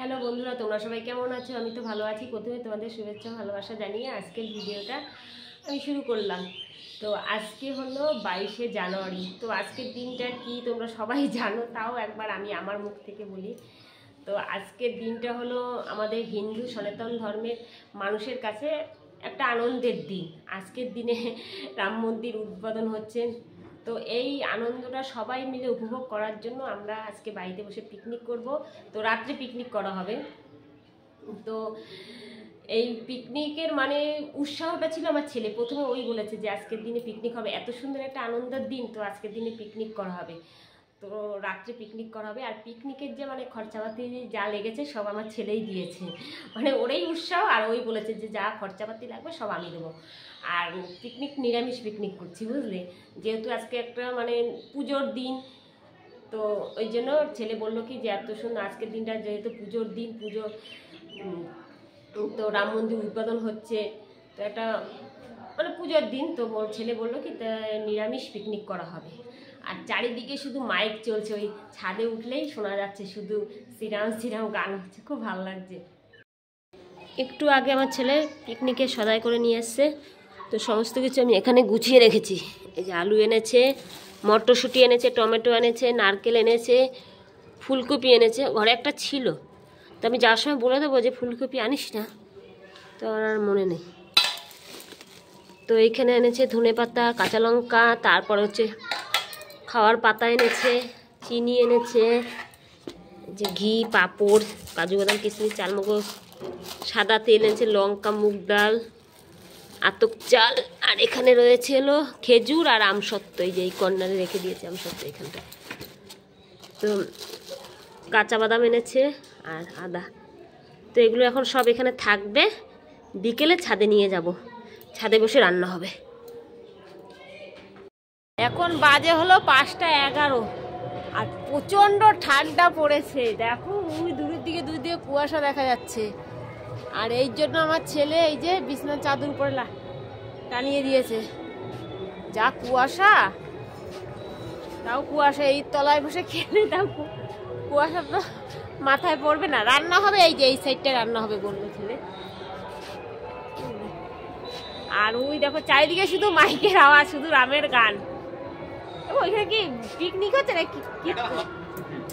Hello বন্ধুরা, তোমরা সবাই কেমন আছো? আমি তো ভালো আছি। প্রথমে তোমাদের শুভেচ্ছা ভালোবাসা জানিয়ে আজকের ভিডিওটা আমি শুরু করলাম। তো আজকে হলো 22শে জানুয়ারি। তো আজকের দিনটা কি তোমরা সবাই জানো, তাও একবার আমি আমার মুখ থেকে বলি। তো আজকের দিনটা হলো আমাদের হিন্দু সনাতন ধর্মের মানুষের কাছে একটা আনন্দের দিন। আজকের দিনে রাম মন্দির উদ্বোধন হচ্ছে। তো এই আনন্দটা সবাই মিলে উপভোগ করার জন্য আমরা আজকে বাড়িতে বসে পিকনিক করব। তো রাত্রে পিকনিক করা হবে। তো এই পিকনিকের মানে উৎসাহটা ছিল আমার ছেলে। প্রথমে ওই বলেছে যে আজকের দিনে পিকনিক হবে, এত সুন্দর একটা আনন্দের দিন, তো আজকের দিনে পিকনিক করা হবে। তো রাত্রে পিকনিক করা হবে। আর পিকনিকের যে মানে খরচাপাতি যা লেগেছে সব আমার ছেলেই দিয়েছে। মানে ওরাই উৎসাহ, আর ওই বলেছে যে যা খরচাপাতি লাগবে সব আমি দেবো। আর পিকনিক নিরামিষ পিকনিক করছি, বুঝলে, যেহেতু আজকে একটা মানে পুজোর দিন। তো ওই জন্য ছেলে বললো কি যে এত সুন্দর আজকের দিনটা যেহেতু পুজোর দিন, পুজো তো রাম মন্দির উদ্বোধন হচ্ছে, তো একটা মানে পুজোর দিন। তো ছেলে বললো কি নিরামিষ পিকনিক করা হবে। আর চারিদিকে শুধু মাইক চলছে, ওই ছাদে উঠলেই শোনা যাচ্ছে শুধু শ্রীরাম শ্রীরাম গান হচ্ছে, খুব ভালো লাগছে। একটু আগে আমার ছেলে পিকনিকে সদাই করে নিয়ে এসছে। তো সমস্ত কিছু আমি এখানে গুছিয়ে রেখেছি। এই যে আলু এনেছে, মটরশুঁটি এনেছে, টমেটো এনেছে, নারকেল এনেছে, ফুলকপি এনেছে। ঘরে একটা ছিল, তো আমি যাওয়ার সময় বলে দেবো যে ফুলকপি আনিস না, তো আমার আর মনে নেই। তো এইখানে এনেছে ধনেপাতা, কাঁচা লঙ্কা, তারপর হচ্ছে খাওয়ার পাতা এনেছে, চিনি এনেছে, যে ঘি, পাঁপড়, কাজু বাদাম, কিশমিশ, চালমগজ, সাদা তেল এনেছে, লঙ্কা, মুগ ডাল, আতপ চাল, আর এখানে রয়েছে হলো খেজুর আর আমসত্ত্ব। এই যে এই কর্নারে রেখে দিয়েছে আমসত্ত্ব এখানটা। তো কাঁচা বাদাম এনেছে আর আদা। তো এগুলো এখন সব এখানে থাকবে, বিকেলে ছাদে নিয়ে যাব, ছাদে বসে রান্না হবে। এখন বাজে হলো 5টা 11 আর প্রচণ্ড ঠান্ডা পড়েছে। দেখো ওই দূরের দিকে কুয়াশা দেখা যাচ্ছে। আর এই জন্য আমার ছেলে এই যে বিছানার চাদর উপরে টানিয়ে দিয়েছে। যা কুয়াশা, তাও কুয়াশা এই তলায় বসে খেলে, তাও কুয়াশা তো মাথায় পড়বে না। রান্না হবে এই যে এই সাইডটা রান্না হবে বললো ছেলে। আর ওই দেখো চারিদিকে শুধু মাইকের আওয়াজ, শুধু রামের গান। ওইখানে কি পিকনিক হচ্ছে না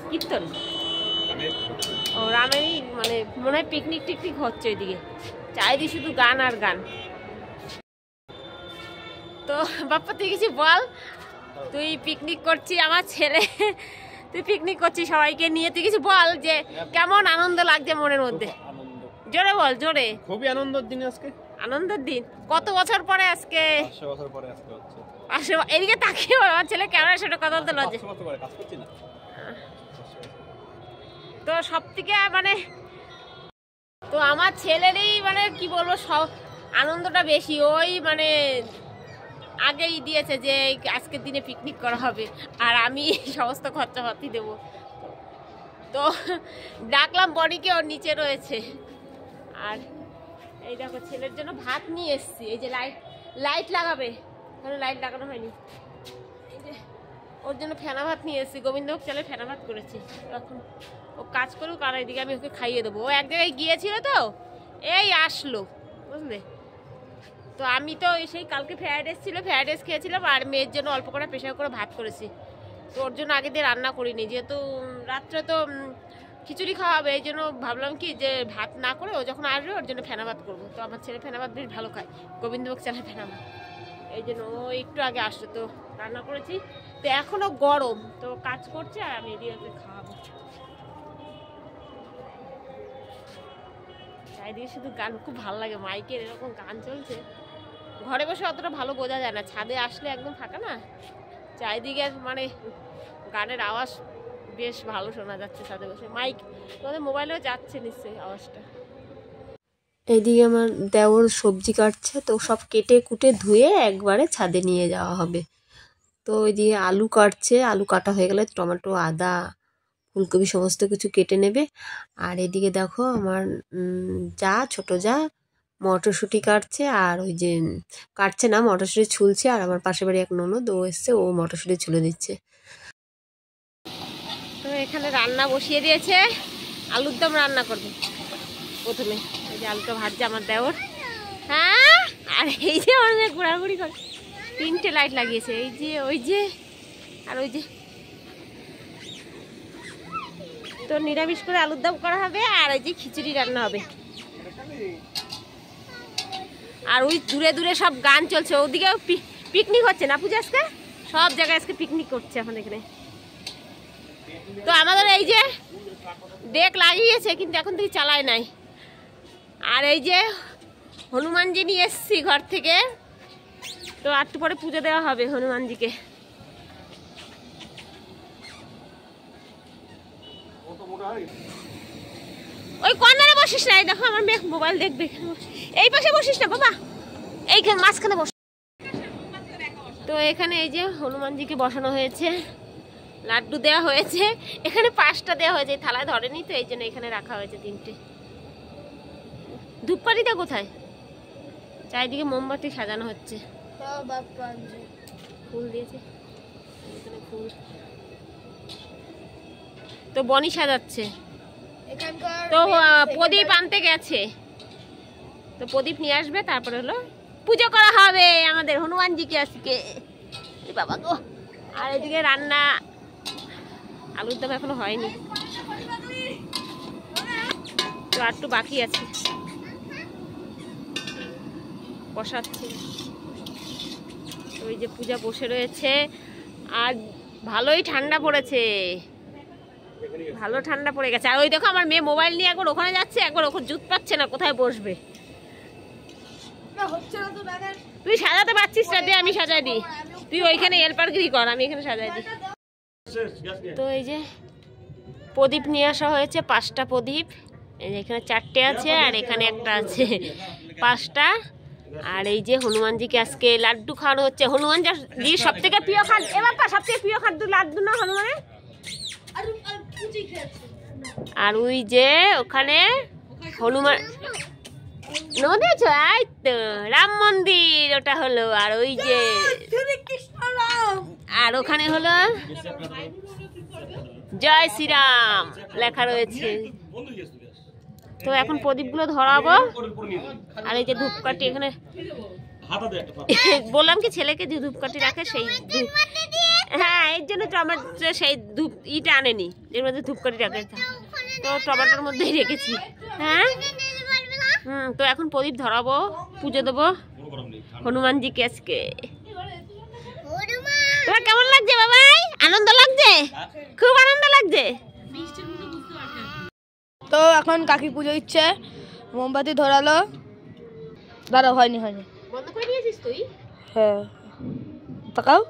কীর্তন? ও রামেরই মানে মনে হয় পিকনিক টিকনিক হচ্ছে ওইদিকে, চারিদিকে শুধু গান আর গান। তো বাপ্পা তুই কিছু বল, তুই পিকনিক করছিস, আমার ছেলে তুই পিকনিক করছিস সবাইকে নিয়ে, তুই কিছু বল যে কেমন আনন্দ লাগছে মনের মধ্যে। জোরে বল, জোরে। খুবই আনন্দের দিন আজকে, আনন্দের দিন। কত বছর পরে আজকে? 500 বছর পরে আজকে হচ্ছে। এদিকে তাকিয়ে আমার ছেলে কেন সেটা কথা বলতে লজ্জা। তো সব থেকে মানে তো আমার ছেলেরই মানে কি বলবো সব আনন্দটা বেশি। ওই মানে আগেই দিয়েছে যে আজকের দিনে পিকনিক করা হবে, আর আমি সমস্ত খরচাপাতি দেবো। তো ডাকলাম বনিকে, ওর নিচে রয়েছে। আর এই দেখো ছেলের জন্য ভাত নিয়ে এসছি। এই যে লাইট লাগাবে, লাইট লাগানো হয়নি। এই যে ওর জন্য ফেনা ভাত নিয়ে এসছি, গোবিন্দভোগ চালে ফেনা ভাত করেছি। এখন ও কাজ করুক, আর এদিকে আমি ওকে খাইয়ে দেবো। ও এক জায়গায় গিয়েছিল, তো এই আসলো, বুঝলে। তো আমি তো সেই কালকে ফ্রাইড রাইস ছিল, ফ্রাইড রাইস খেয়েছিলাম, আর মেয়ের জন্য অল্প করে প্রেশার করে ভাত করেছি। তো ওর জন্য আগে দিয়ে রান্না করিনি, যেহেতু রাত্রে তো খিচুড়ি খাওয়া হবে। এই জন্য ভাবলাম কি যে ভাত না করে ও যখন আসবে ওর জন্য ফেনা ভাত করবো। তো আমার ছেলে ফেনা ভাত বেশ ভালো খায়, গোবিন্দভোগ চালের ফেনা ভাত। এই জন্য ও একটু আগে আসলো, তো রান্না করেছি। তো এখনও গরম, তো কাজ করছে, আর আমি এদিকে ওকে খাওয়াবো। চারিদিকে শুধু গান, খুব ভালো লাগে, মাইকের এরকম গান চলছে। ঘরে বসে অতটা ভালো বোঝা যায় না, ছাদে আসলে একদম ফাঁকা না, চারিদিকে মানে গানের আওয়াজ বেশ ভালো শোনা যাচ্ছে ছাদে বসে। মাইক তোমাদের মোবাইলেও যাচ্ছে নিশ্চয়ই আওয়াজটা। এইদিকে আমার দেওর সবজি কাটছে, তো সব কেটে কুটে ধুয়ে একবারে ছাদে নিয়ে যাওয়া হবে। তো ওইদিকে আলু কাটছে, আলু কাটা হয়ে গেলে টমেটো, আদা, ফুলকপি সমস্ত কিছু কেটে নেবে। আর এদিকে দেখো আমার ছোট যা মটরশুঁটি কাটছে, আর ওই যে কাটছে না, মটরশুঁটি ছুলছে। আর আমার পাশের বাড়ি এক ননদ, ও এসছে, ও মটরশুঁটি ছুলে দিচ্ছে। তো এখানে রান্না বসিয়ে দিয়েছে, আলুর দম রান্না করবে প্রথমে। এই যে আলুটা ভাজছে আমার দেওর। হ্যাঁ, আর এই যে আমার মেয়ে ঘোরাঘুরি করে, 3টে লাইট লাগিয়েছে, এই যে ওই যে আর ওই যে। তো নিরামিষ করে আলুর দম করা হবে, আর ওই যে খিচুড়ি রান্না হবে। আর ওই দূরে দূরে সব গান চলছে, ওদিকেও পিকনিক হচ্ছে না পূজা, আজকে সব জায়গায় আজকে পিকনিক করছে এখন এখানে। তো আমাদের এই যে ডেক লাগিয়েছে, কিন্তু এখন থেকে চালায় নাই। আর এই যে হনুমানজি নিয়ে এসছি ঘর থেকে, তো একটু পরে পুজো দেওয়া হবে হনুমানজিকে। ওই কর্নারে বসিস না, দেখো আমার মেয়ে মোবাইল দেখবে। এই পাশে বসিস না বাবা, এইখানে মাঝখানে বস। তো এখানে এই যে হনুমানজিকে বসানো হয়েছে, লাড্ডু দেওয়া হয়েছে, এখানে 5টা দেওয়া হয়েছে, থালায় ধরেনি তো এই জন্য এখানে রাখা হয়েছে 3টে। ধূপকাঠিটা কোথায়? চারিদিকে মোমবাতি সাজানো হচ্ছে, ফুল দিয়েছে এখানে ফুল। তো বনি সাজাচ্ছে, তো প্রদীপ আনতে গেছে, তো প্রদীপ নিয়ে আসবে, তারপরে হলো পুজো করা হবে আমাদের হনুমানজিকে আজকে। বাবা গো, আর এদিকে রান্না আলুর দম এখনো হয়নি, তো আর একটু বাকি আছে, বসাচ্ছি। ওই যে পূজা বসে রয়েছে, আর ভালোই ঠান্ডা পড়েছে, ভালো ঠান্ডা পড়ে গেছে। আর ওই দেখো আমার মেয়ে মোবাইল নিয়ে একবার ওখানে যাচ্ছে, একবার ওখানে জুত পাচ্ছে না কোথায় বসবে। তুই সাজাতে পারছিস না, দে আমি সাজাই দিই, তুই ওইখানে হেল্পারগিরি কর, আমি এখানে সাজাই দিই। তো এই যে প্রদীপ নিয়ে আসা হয়েছে, 5টা প্রদীপ, এই যে এখানে 4টে আছে, আর এখানে একটা আছে, 5টা। আর এই যে হনুমানজিকে আজকে লাড্ডু খাওয়ানো হচ্ছে। হনুমানজির সব থেকে প্রিয় খাদ্য, এ বাপ্পা সব থেকে প্রিয় খাদ্য লাড্ডু না হনুমানের? আর ওই যে ওখানে হনুমান নদীছ, এই তো রাম মন্দির ওটা হলো। আর ওই যে আর ওখানে হলো জয় শ্রীরাম লেখা রয়েছে। তো এখন প্রদীপগুলো ধরাবো। আর এই যে ধূপকাঠি এখানে বললাম কি ছেলেকে যে ধূপকাঠি রাখে, সেই হ্যাঁ এর জন্য তো আমার সেই ধূপ ইটা আনেনি, এর মধ্যে ধূপকাঠি রাখে, তো টমাটোর মধ্যেই রেখেছি। হ্যাঁ তো এখন প্রদীপ ধরাবো, পুজো দেবো হনুমানজিকে আজকে। তোমার কেমন লাগছে বাবাই? আনন্দ লাগছে? খুব আনন্দ লাগছে। তো এখন কাকি পুজো দিচ্ছে, মোমবাতি ধরালো। দাঁড়া, হয়নি হয়নি, বন্ধ করে দিয়েছিস তুই? হ্যাঁ তাকাও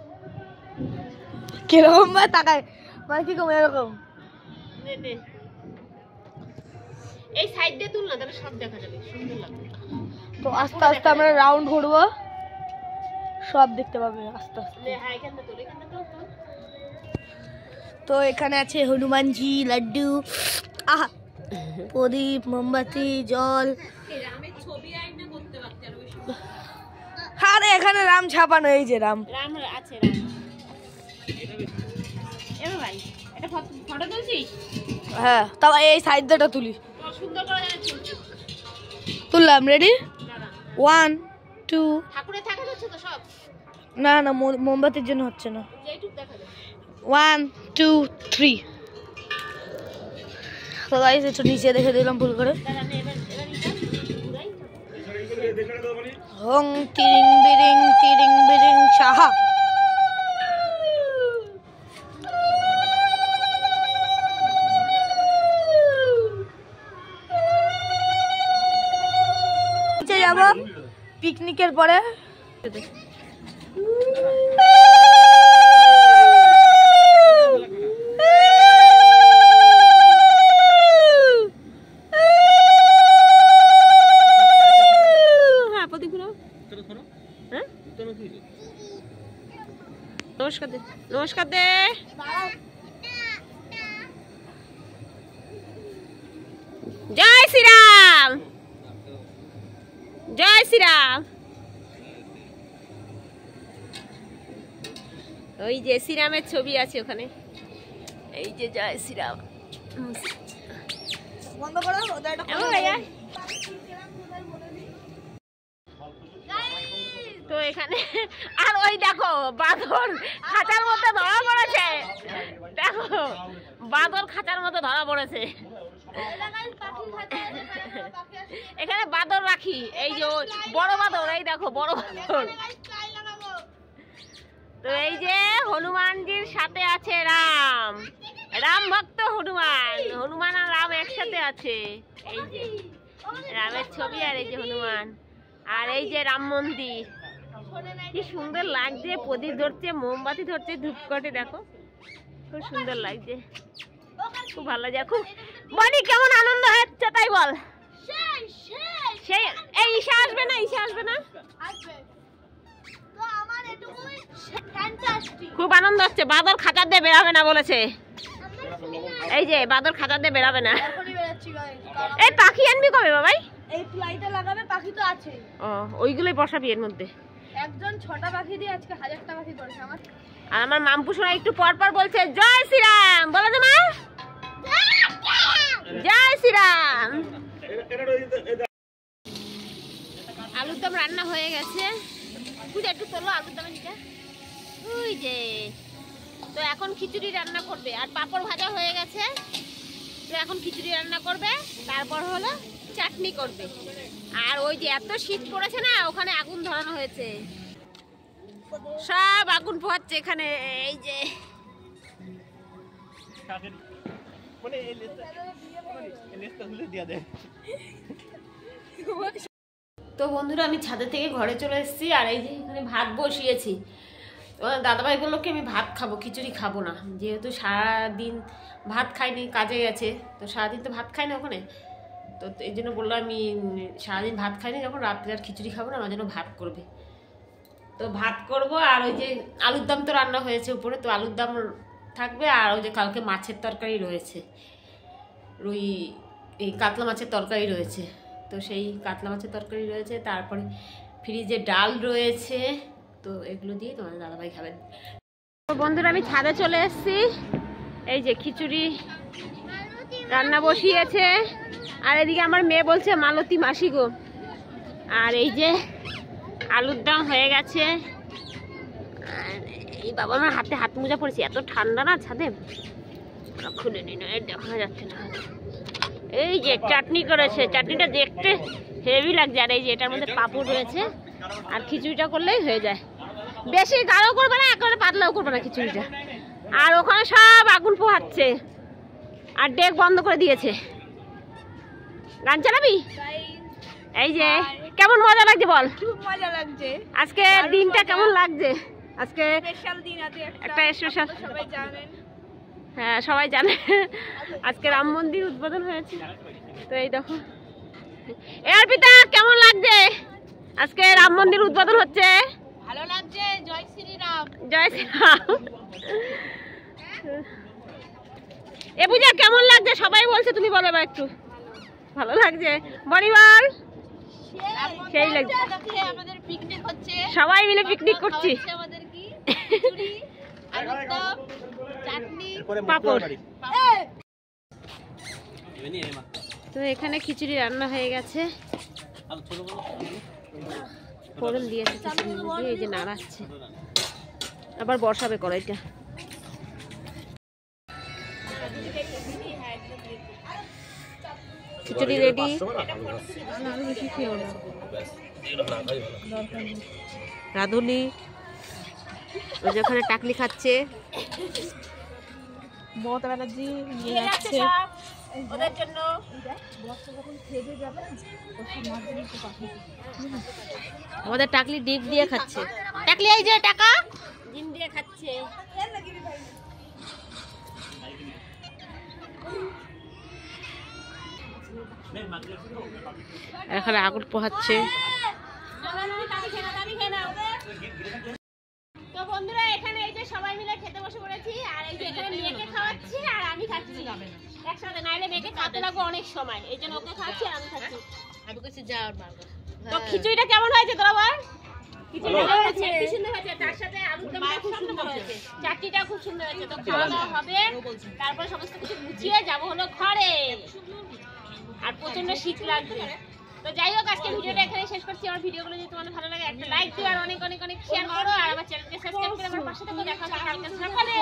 কিরকম ভাই তাকায়, মানে কি কম এরকম। এই সাইড দিয়ে তুল না, তাহলে সব দেখা যাবে, সুন্দর লাগবে। তো আস্তে আস্তে আমরা রাউন্ড ঘুরবো, সব দেখতে পাবে আস্তে আস্তে। হ্যাঁ এখানে তোল, এখানে তোল। তো এখানে আছে হনুমানজি, লাড্ডু, আহা, প্রদীপ, মোমবাতি, জল। আরে এখানে রাম ছাপানো, এই যে রাম রাম আছে, রাম ভাই এটা ফটো তুলছিস? হ্যাঁ, তাও এই সাইড দিয়েটা তুলি, সুন্দর করে তুললাম। রেডি, 1 2। ঠাকুরের দেখা যাচ্ছে তো সব? না না, মোমবাতির জন্য হচ্ছে না। যেটুক দেখা যায়। 1 2 3। তো গাইস একটু নিচে দেখে দিলাম ভুল করে। হং তিরিং বিরিং সাহা। নিচে যাব পিকনিকের পরে। নমস্কার দে, নমস্কার দে। জয় শ্রীরাম, জয় শ্রীরাম। ওই যে শ্রীরামের ছবি আছে ওখানে, এই যে জয় শ্রীরাম। বন্ধ করো ওটা একটা এমন ভাইয়া তো এখানে আর ওই দেখো বাঁদর খাঁচার মধ্যে ধরা পড়েছে, দেখো বাঁদর খাঁচার মধ্যে ধরা পড়েছে। এখানে বাঁদর রাখি, এই যে বড় বাঁদর, এই দেখো বড় বাঁদর। তো এই যে হনুমানজির সাথে আছে রাম, রাম ভক্ত হনুমান, হনুমান আর রাম একসাথে আছে। এই যে রামের ছবি আর এই যে হনুমান, আর এই যে রাম মন্দির। কি সুন্দর লাগছে, প্রদীপ ধরছে, মোমবাতি ধরছে, ধূপকাঠি, দেখো খুব সুন্দর লাগছে, খুব ভালো লাগছে। খুব বলি কেমন আনন্দ হচ্ছে তাই বল। সেই এই ঈশা আসবে না, ঈশা আসবে না, খুব আনন্দ হচ্ছে। বাদর খাঁচার দিয়ে বেরাবে না বলেছে, এই যে বাদর খাঁচার দিয়ে বেরাবে না। এই পাখি আনবি কবে বাবাই? এই ফ্লাইটে লাগাবে, পাখি তো আছে। ও ওইগুলোই বসাবি এর মধ্যে। একজন 6টা পাখি দিয়ে আজকে 1000টা পাখি পড়েছে আমার। আর আমার মামপুসোনা একটু পর পর বলছে জয় শ্রীরাম, বলো তো মা জয় শ্রীরাম। আলুর দম রান্না হয়ে গেছে, পূজা একটু তোলো আলুর দমের দিকে। ওই যে তো এখন খিচুড়ি রান্না করবে, আর পাঁপড় ভাজা হয়ে গেছে। তো এখন খিচুড়ি রান্না করবে, তারপর হলো চাটনি করবে। আর ওই যে এত শীত পড়েছে না, ওখানে আগুন ধরানো হয়েছে, সব আগুন পোহাচ্ছে এখানে। এই যে তো বন্ধুরা আমি ছাদে থেকে ঘরে চলে এসেছি, আর এই যে এখানে ভাত বসিয়েছি। দাদাভাই বললো কি আমি ভাত খাবো, খিচুড়ি খাবো না, যেহেতু সারাদিন ভাত খাইনি, কাজে গেছে, তো সারাদিন তো ভাত খাই না ওখানে, তো এই জন্য বললো আমি সারাদিন ভাত খাইনি, যখন রাত্রে আর খিচুড়ি খাবো না, আমার জন্য ভাত করবে। তো ভাত করব, আর ওই যে আলুর দম তো রান্না হয়েছে উপরে, তো আলুর দম থাকবে। আর ওই যে কালকে মাছের তরকারি রয়েছে, রুই এই কাতলা মাছের তরকারি রয়েছে, তো সেই কাতলা মাছের তরকারি রয়েছে, তারপরে ফ্রিজে ডাল রয়েছে, তো এগুলো দিয়ে তোমাদের দাদাভাই খাবেন। তো বন্ধুরা আমি ছাদে চলে এসেছি, এই যে খিচুড়ি রান্না বসিয়েছে, আর এদিকে আমার মেয়ে বলছে মালতী মাসি গো। আর এই যে আলুর দম হয়ে গেছে, আর এই বাবা আমার হাতে হাত মোজা পড়েছে, এত ঠান্ডা না ছাদে, খুলে নি না, দেখা যাচ্ছে না। এই যে চাটনি করেছে, চাটনিটা দেখতে হেভি লাগছে, আর এই যে এটার মধ্যে পাঁপড় রয়েছে, আর খিচুড়িটা করলেই হয়ে যায়, বেশি গাঢ় করবে না, একেবারে পাতলাও করবে না খিচুড়িটা। আর ওখানে সব আগুন পোহাচ্ছে, আর ডেক বন্ধ করে দিয়েছে। গান চালাবি? এই যে কেমন মজা লাগছে বল? খুব মজা লাগছে আজকে দিনটা, কেমন লাগছে আজকে? স্পেশাল দিন আছে একটা স্পেশাল, সবাই জানেন। হ্যাঁ সবাই জানে, আজকে রাম মন্দির উদ্বোধন হয়েছে। তো এই দেখো অর্পিতা কেমন লাগছে? আজকে রাম মন্দির উদ্বোধন হচ্ছে, ভালো লাগছে। জয় শ্রীরাম। জয় শ্রীরাম। এ পূজা কেমন লাগছে? সবাই বলছে, তুমি বলো এবার একটু। ভালো লাগছে, বলি বল। সেই লাগছে, আমাদের পিকনিক হচ্ছে, সবাই মিলে পিকনিক করছি, আমাদের কি খিচুড়ি, আলুর দম, চাটনি, পাপড়। তো এখানে খিচুড়ি রান্না হয়ে গেছে, ফোড়ন দিয়েছে খিচুড়ির মধ্যে, এই যে নাড়াচ্ছে, আবার বসাবে কড়াইটা। খিচুড়ি রেডি। রাধুনি ওই যেখানে টাকলি খাচ্ছে, মমতা ব্যানার্জি নিয়ে যাচ্ছে ওদের জন্য। আমাদের টাকলি ডিপ দিয়ে খাচ্ছে, টাকলি এই যে টাকা ডিম দিয়ে খাচ্ছে। এখানে আগুন পোহাচ্ছে। তো বন্ধুরা এখানে এই যে সবাই মিলে খেতে বসে পড়েছি, আর এই যে এখানে মেয়েকে খাওয়াচ্ছি আর আমি খাচ্ছি একসাথে, নাইলে মেয়েকে খাওয়াতে লাগবে অনেক সময়, এই জন্য ওকে খাচ্ছি আর আমি খাচ্ছি। তো খিচুড়িটা কেমন হয়েছে তোরা বল? খিচুড়িটা খুব সুন্দর হয়েছে, তার সাথে আলুর দমটা খুব সুন্দর হয়েছে, চাটনিটা খুব সুন্দর হয়েছে। তো খাওয়া দাওয়া হবে, তারপর সমস্ত কিছু গুছিয়ে যাবো হলো ঘরে। আর প্রচন্ড শীত লাগবে। তো যাই হোক আজকে ভিডিওটা এখানে শেষ করছি। আমার ভিডিওগুলো যদি তোমাদের ভালো লাগে একটা লাইক দিও আর অনেক অনেক অনেক শেয়ার করো আর আমার চ্যানেলকে সাবস্ক্রাইব করে আমার পাশে থেকো। দেখা হচ্ছে কালকে সকালে।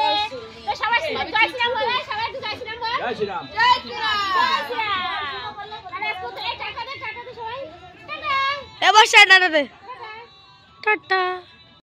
তো সবাই জয় শ্রীরাম বলো, সবাই একটু জয় শ্রীরাম বলো। জয় শ্রীরাম, জয় শ্রীরাম, জয় শ্রীরাম। আরে আজকে তো এই টাটা দে সবাই। টাটা। এবার টাটা দে। টাটা।